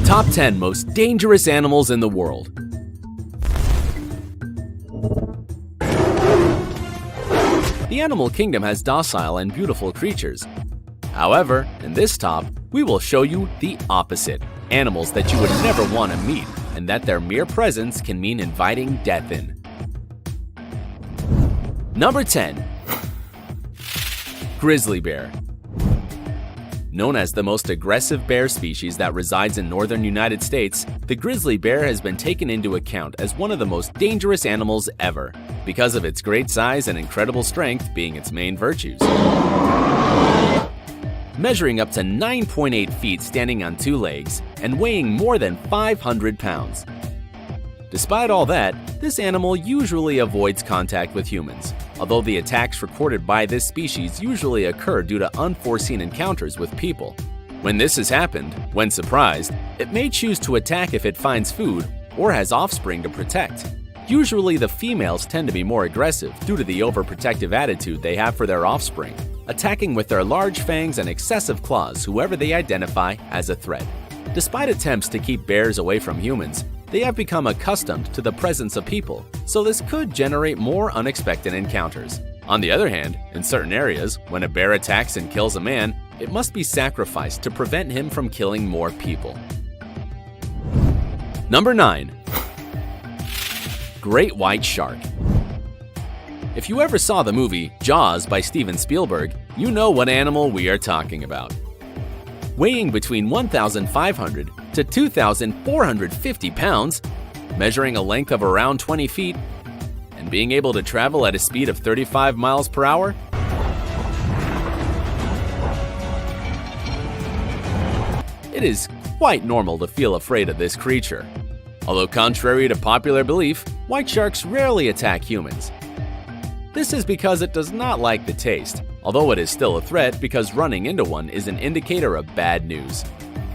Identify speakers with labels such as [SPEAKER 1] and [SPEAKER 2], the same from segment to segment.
[SPEAKER 1] Top 10 most dangerous animals in the world. The animal kingdom has docile and beautiful creatures. However, in this top, we will show you the opposite, animals that you would never want to meet and that their mere presence can mean inviting death in. Number 10. Grizzly bear. Known as the most aggressive bear species that resides in northern United States, the grizzly bear has been taken into account as one of the most dangerous animals ever, because of its great size and incredible strength being its main virtues. Measuring up to 9.8 feet standing on two legs and weighing more than 500 pounds. Despite all that, this animal usually avoids contact with humans, although the attacks recorded by this species usually occur due to unforeseen encounters with people. When this has happened, when surprised, it may choose to attack if it finds food or has offspring to protect. Usually the females tend to be more aggressive due to the overprotective attitude they have for their offspring, attacking with their large fangs and excessive claws whoever they identify as a threat. Despite attempts to keep bears away from humans, they have become accustomed to the presence of people, so this could generate more unexpected encounters. On the other hand, in certain areas, when a bear attacks and kills a man, it must be sacrificed to prevent him from killing more people. Number 9. Great white shark. If you ever saw the movie Jaws by Steven Spielberg, you know what animal we are talking about. Weighing between 1,500 to 2,450 pounds, measuring a length of around 20 feet, and being able to travel at a speed of 35 miles per hour? It is quite normal to feel afraid of this creature. Although contrary to popular belief, white sharks rarely attack humans. This is because it does not like the taste, although it is still a threat because running into one is an indicator of bad news.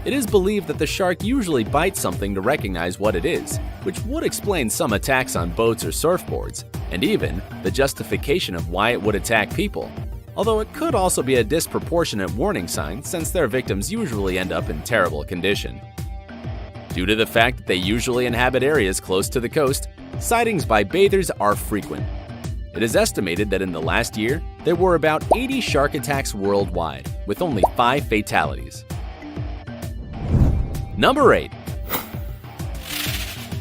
[SPEAKER 1] It is believed that the shark usually bites something to recognize what it is, which would explain some attacks on boats or surfboards, and even the justification of why it would attack people. Although it could also be a disproportionate warning sign since their victims usually end up in terrible condition. Due to the fact that they usually inhabit areas close to the coast, sightings by bathers are frequent. It is estimated that in the last year, there were about 80 shark attacks worldwide, with only 5 fatalities. Number 8.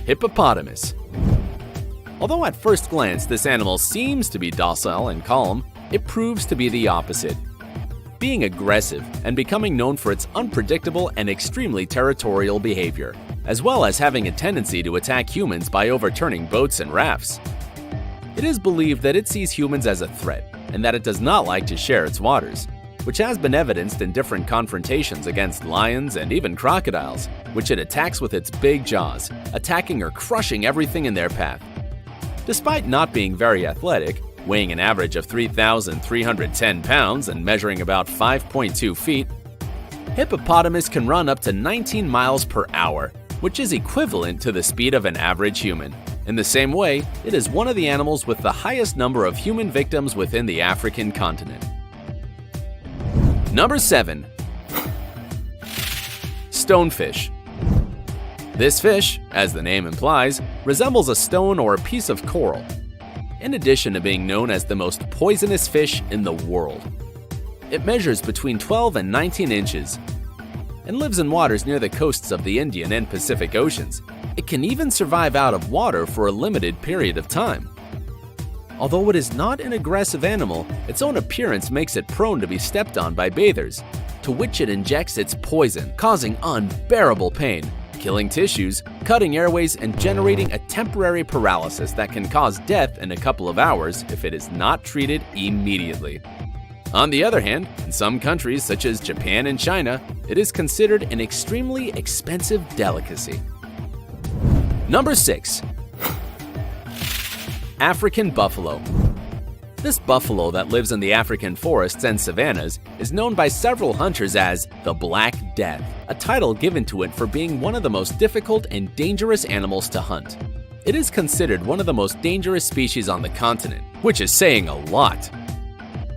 [SPEAKER 1] Hippopotamus. Although at first glance this animal seems to be docile and calm, it proves to be the opposite. Being aggressive and becoming known for its unpredictable and extremely territorial behavior, as well as having a tendency to attack humans by overturning boats and rafts. It is believed that it sees humans as a threat and that it does not like to share its waters, which has been evidenced in different confrontations against lions and even crocodiles, which it attacks with its big jaws, attacking or crushing everything in their path. Despite not being very athletic, weighing an average of 3,310 pounds and measuring about 5.2 feet, hippopotamus can run up to 19 miles per hour, which is equivalent to the speed of an average human. In the same way, it is one of the animals with the highest number of human victims within the African continent. Number 7. Stonefish. This fish, as the name implies, resembles a stone or a piece of coral, in addition to being known as the most poisonous fish in the world. It measures between 12 and 19 inches and lives in waters near the coasts of the Indian and Pacific Oceans. It can even survive out of water for a limited period of time. Although it is not an aggressive animal, its own appearance makes it prone to be stepped on by bathers, to which it injects its poison, causing unbearable pain, killing tissues, cutting airways, and generating a temporary paralysis that can cause death in a couple of hours if it is not treated immediately. On the other hand, in some countries such as Japan and China, it is considered an extremely expensive delicacy. Number 6. African buffalo. This buffalo that lives in the African forests and savannas is known by several hunters as the Black Death, a title given to it for being one of the most difficult and dangerous animals to hunt. It is considered one of the most dangerous species on the continent, which is saying a lot.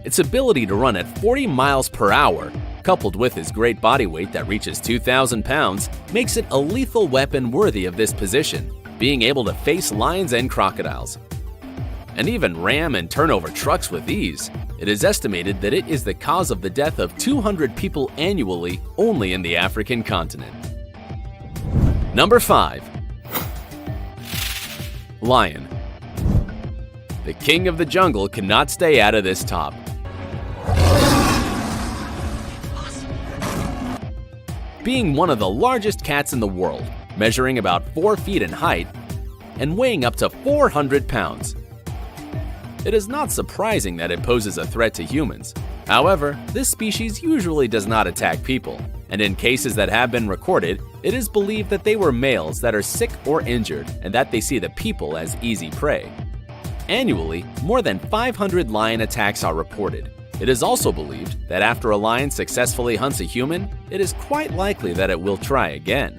[SPEAKER 1] Its ability to run at 40 miles per hour coupled with his great body weight that reaches 2,000 pounds, makes it a lethal weapon worthy of this position, being able to face lions and crocodiles, and even ram and turn over trucks with ease. It is estimated that it is the cause of the death of 200 people annually only in the African continent. Number 5. Lion. The king of the jungle cannot stay out of this top. Being one of the largest cats in the world, measuring about 4 feet in height and weighing up to 400 pounds. It is not surprising that it poses a threat to humans. However, this species usually does not attack people, and in cases that have been recorded, it is believed that they were males that are sick or injured and that they see the people as easy prey. Annually, more than 500 lion attacks are reported. It is also believed that after a lion successfully hunts a human, it is quite likely that it will try again.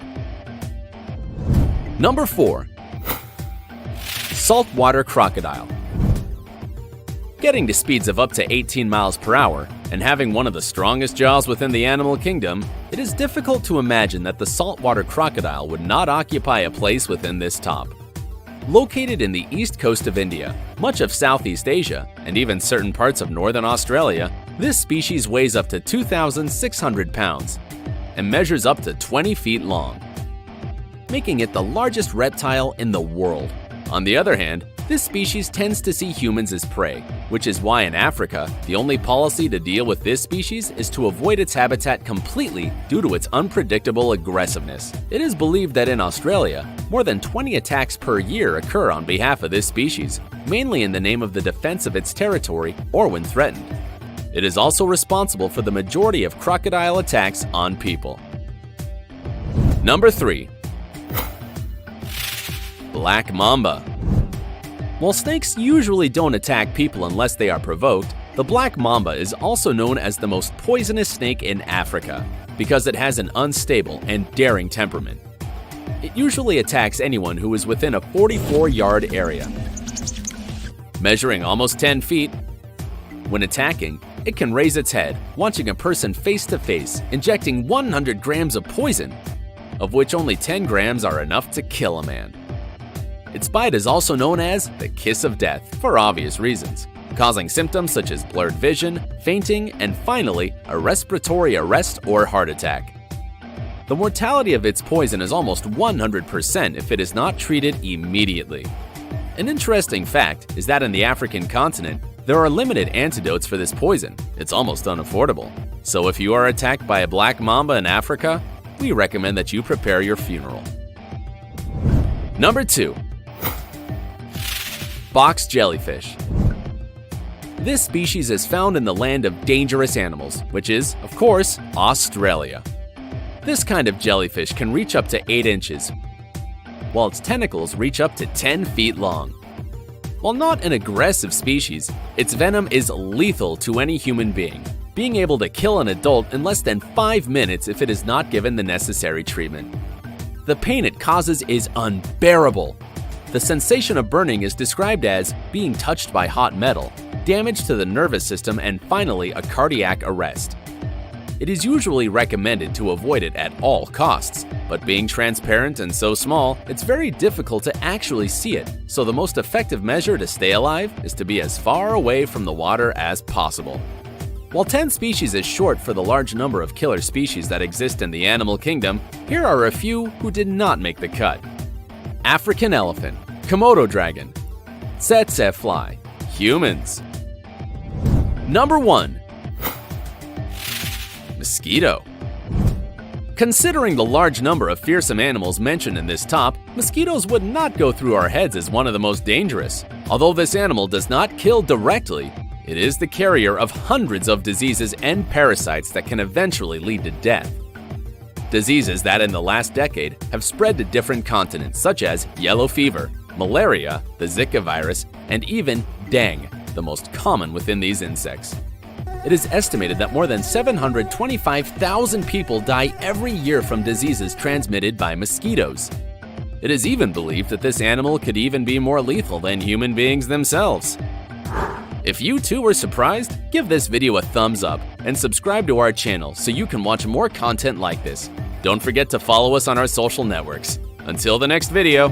[SPEAKER 1] Number 4. Saltwater crocodile. Getting to speeds of up to 18 miles per hour and having one of the strongest jaws within the animal kingdom, it is difficult to imagine that the saltwater crocodile would not occupy a place within this top. Located in the east coast of India, much of Southeast Asia, and even certain parts of northern Australia, this species weighs up to 2,600 pounds and measures up to 20 feet long, making it the largest reptile in the world. On the other hand, this species tends to see humans as prey, which is why in Africa, the only policy to deal with this species is to avoid its habitat completely due to its unpredictable aggressiveness. It is believed that in Australia, more than 20 attacks per year occur on behalf of this species, mainly in the name of the defense of its territory or when threatened. It is also responsible for the majority of crocodile attacks on people. Number 3. Black mamba. While snakes usually don't attack people unless they are provoked, the black mamba is also known as the most poisonous snake in Africa because it has an unstable and daring temperament. It usually attacks anyone who is within a 44-yard area. Measuring almost 10 feet, when attacking, it can raise its head, launching a person face to face, injecting 100 grams of poison, of which only 10 grams are enough to kill a man. Its bite is also known as the kiss of death for obvious reasons, causing symptoms such as blurred vision, fainting, and finally, a respiratory arrest or heart attack. The mortality of its poison is almost 100% if it is not treated immediately. An interesting fact is that in the African continent, there are limited antidotes for this poison. It's almost unaffordable. So if you are attacked by a black mamba in Africa, we recommend that you prepare your funeral. Number 2. Box jellyfish. This species is found in the land of dangerous animals, which is, of course, Australia. This kind of jellyfish can reach up to 8 inches, while its tentacles reach up to 10 feet long. While not an aggressive species, its venom is lethal to any human being able to kill an adult in less than 5 minutes if it is not given the necessary treatment. The pain it causes is unbearable. The sensation of burning is described as being touched by hot metal, damage to the nervous system, and finally a cardiac arrest. It is usually recommended to avoid it at all costs, but being transparent and so small, it's very difficult to actually see it, so the most effective measure to stay alive is to be as far away from the water as possible. While 10 species is short for the large number of killer species that exist in the animal kingdom, here are a few who did not make the cut. African elephant, Komodo dragon, tsetse fly, humans. Number 1. Mosquito. Considering the large number of fearsome animals mentioned in this top, mosquitoes would not go through our heads as one of the most dangerous. Although this animal does not kill directly, it is the carrier of hundreds of diseases and parasites that can eventually lead to death. Diseases that in the last decade have spread to different continents such as yellow fever, malaria, the Zika virus, and even dengue, the most common within these insects. It is estimated that more than 725,000 people die every year from diseases transmitted by mosquitoes. It is even believed that this animal could even be more lethal than human beings themselves. If you too were surprised, give this video a thumbs up and subscribe to our channel so you can watch more content like this. Don't forget to follow us on our social networks. Until the next video,